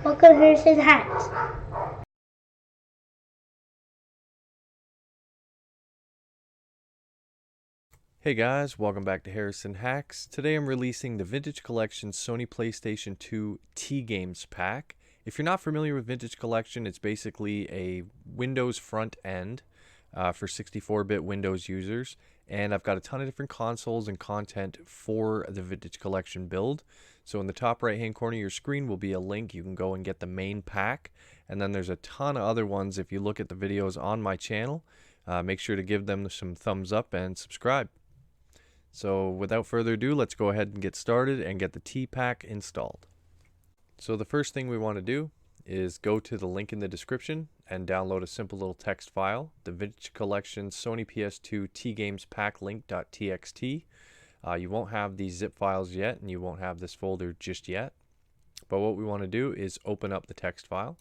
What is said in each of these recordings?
Welcome to Harrison Hats. Hey guys, welcome back to Harrison Hacks. Today I'm releasing the Vintage Collection Sony PlayStation 2 T-Games pack. If you're not familiar with Vintage Collection, it's basically a Windows front end for 64-bit Windows users. And I've got a ton of different consoles and content for the Vintage Collection build. So in the top right hand corner of your screen will be a link. You can go and get the main pack. And then there's a ton of other ones if you look at the videos on my channel. Make sure to give them some thumbs up and subscribe. So without further ado, let's go ahead and get started and get the T-Pack installed. So the first thing we want to do is go to the link in the description and download a simple little text file, the Vintage Collection Sony PS2 T-Games Pack link.txt. You won't have these zip files yet, and you won't have this folder just yet. But what we want to do is open up the text file.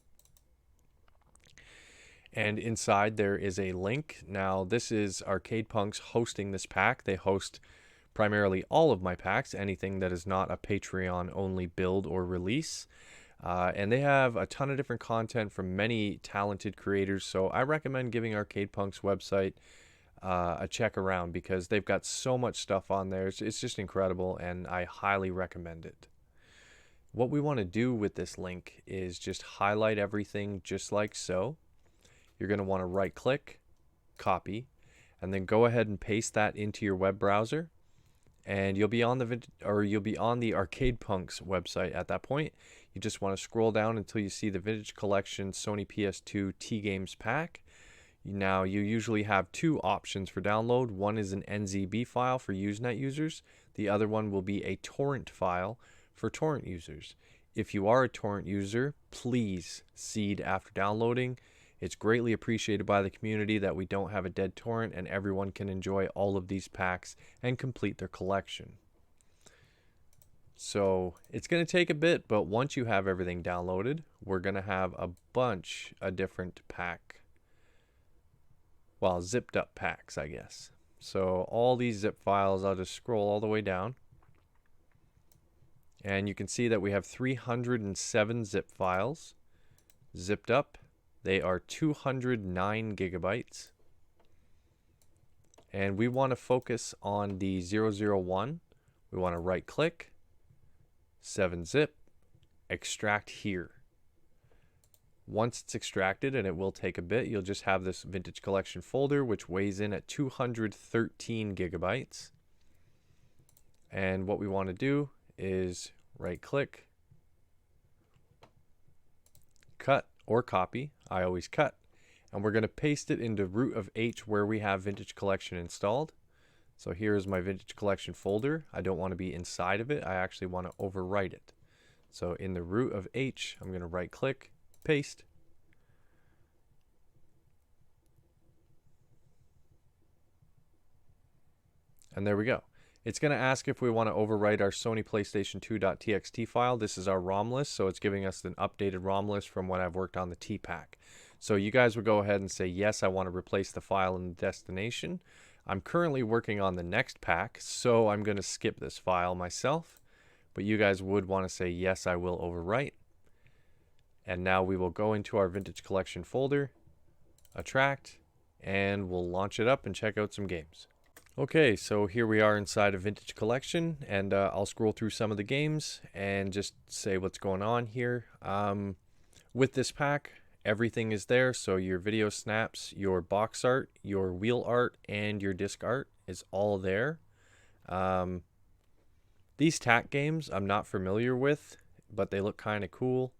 And inside there is a link. Now this is Arcade Punks hosting this pack. They host primarily all of my packs, anything that is not a Patreon only build or release. And they have a ton of different content from many talented creators. So I recommend giving Arcade Punk's website a check around because they've got so much stuff on there. It's just incredible and I highly recommend it. What we want to do with this link is just highlight everything just like so. You're going to want to right click, copy, and then go ahead and paste that into your web browser. And you'll be on the Arcade Punks website at that point. You just want to scroll down until you see the Vintage Collection Sony PS2 T-Games pack. Now you usually have two options for download. One is an NZB file for Usenet users. The other one will be a torrent file for torrent users. If you are a torrent user, please seed after downloading. It's greatly appreciated by the community that we don't have a dead torrent and everyone can enjoy all of these packs and complete their collection. So it's going to take a bit, but once you have everything downloaded, we're going to have a bunch of different zipped up packs, I guess. So all these zip files, I'll just scroll all the way down. And you can see that we have 307 zip files zipped up. They are 209 gigabytes. And we want to focus on the 001. We want to right click, 7-zip, extract here. Once it's extracted, and it will take a bit, you'll just have this Vintage Collection folder which weighs in at 213 gigabytes. And what we want to do is right click, cut or copy. I always cut. And we're going to paste it into root of H where we have Vintage Collection installed. So here is my Vintage Collection folder. I don't want to be inside of it. I actually want to overwrite it. So in the root of H, I'm going to right click, paste. And there we go. It's going to ask if we want to overwrite our Sony PlayStation 2.txt file. This is our ROM list, so it's giving us an updated ROM list from when I've worked on the T-Pack. So you guys would go ahead and say, yes, I want to replace the file in the destination. I'm currently working on the next pack, so I'm going to skip this file myself. But you guys would want to say, yes, I will overwrite. And now we will go into our Vintage Collection folder, attract, and we'll launch it up and check out some games. Okay, so here we are inside of Vintage Collection, and I'll scroll through some of the games and just say what's going on here. With this pack, everything is there, so your video snaps, your box art, your wheel art, and your disc art is all there. These TAC games I'm not familiar with, but they look kind of cool.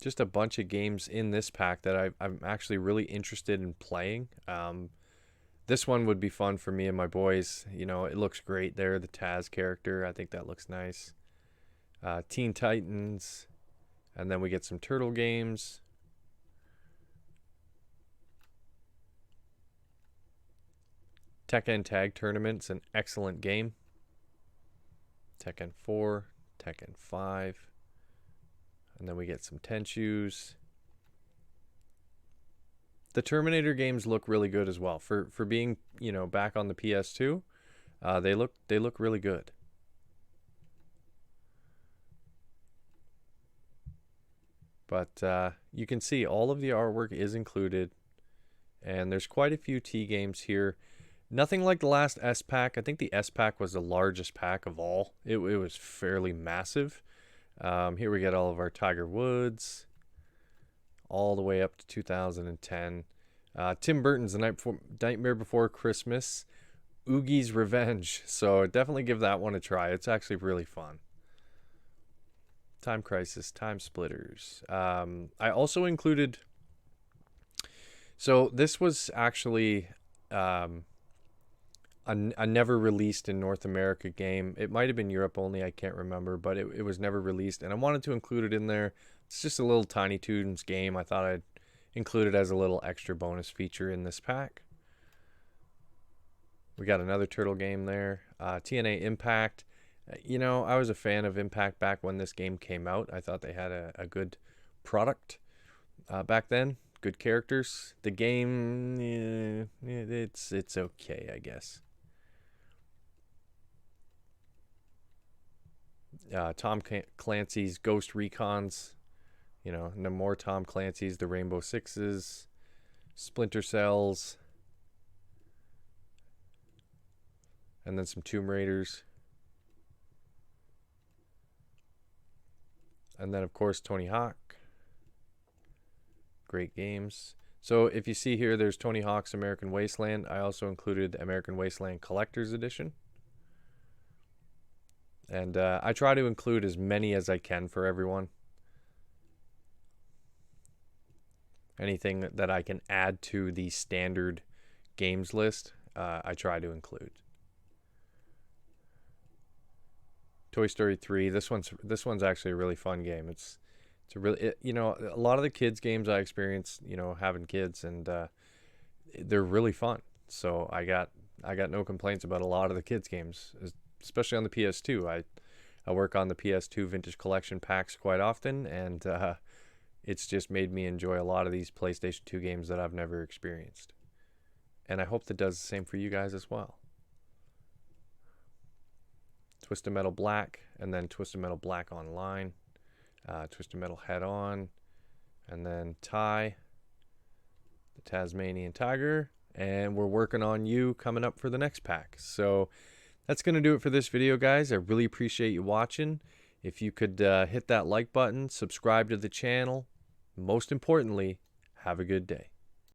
Just a bunch of games in this pack that I'm actually really interested in playing. This one would be fun for me and my boys. You know, it looks great there. The Taz character, I think that looks nice. Teen Titans. And then we get some Turtle games. Tekken Tag Tournament's an excellent game. Tekken 4, Tekken 5. And then we get some Tenshus. The Terminator games look really good as well. For being, you know, back on the PS2, they look really good. But you can see all of the artwork is included, and there's quite a few T games here. Nothing like the last S pack. I think the S pack was the largest pack of all. It was fairly massive. Here we get all of our Tiger Woods, all the way up to 2010. Tim Burton's Nightmare Before Christmas, Oogie's Revenge. So definitely give that one a try. It's actually really fun. Time Crisis, Time Splitters. I also included. So this was actually a never released in North America game. It might have been Europe only, I can't remember, but it was never released, and I wanted to include it in there. It's just a little Tiny Toons game. I thought I'd include it as a little extra bonus feature in this pack. We got another turtle game there. TNA Impact. You know, I was a fan of Impact back when this game came out. I thought they had a good product back then. Good characters. The game, it's okay, I guess. Tom Clancy's Ghost Recons. You know, no more Tom Clancy's, the Rainbow Sixes, Splinter Cells, and then some Tomb Raiders. And then, of course, Tony Hawk. Great games. So if you see here, there's Tony Hawk's American Wasteland. I also included the American Wasteland Collector's Edition. And I try to include as many as I can for everyone. Anything that I can add to the standard games list, I try to include. Toy Story 3. This one's actually a really fun game. It's a really, you know, a lot of the kids games I experienced, you know, having kids, and they're really fun. So I got no complaints about a lot of the kids games, especially on the PS2. I work on the PS2 Vintage Collection packs quite often, and it's just made me enjoy a lot of these PlayStation 2 games that I've never experienced. And I hope that does the same for you guys as well. Twisted Metal Black, and then Twisted Metal Black Online, Twisted Metal Head On, and then Ty, the Tasmanian Tiger, and we're working on you coming up for the next pack. So that's going to do it for this video, guys. I really appreciate you watching. If you could hit that like button, subscribe to the channel. Most importantly, have a good day.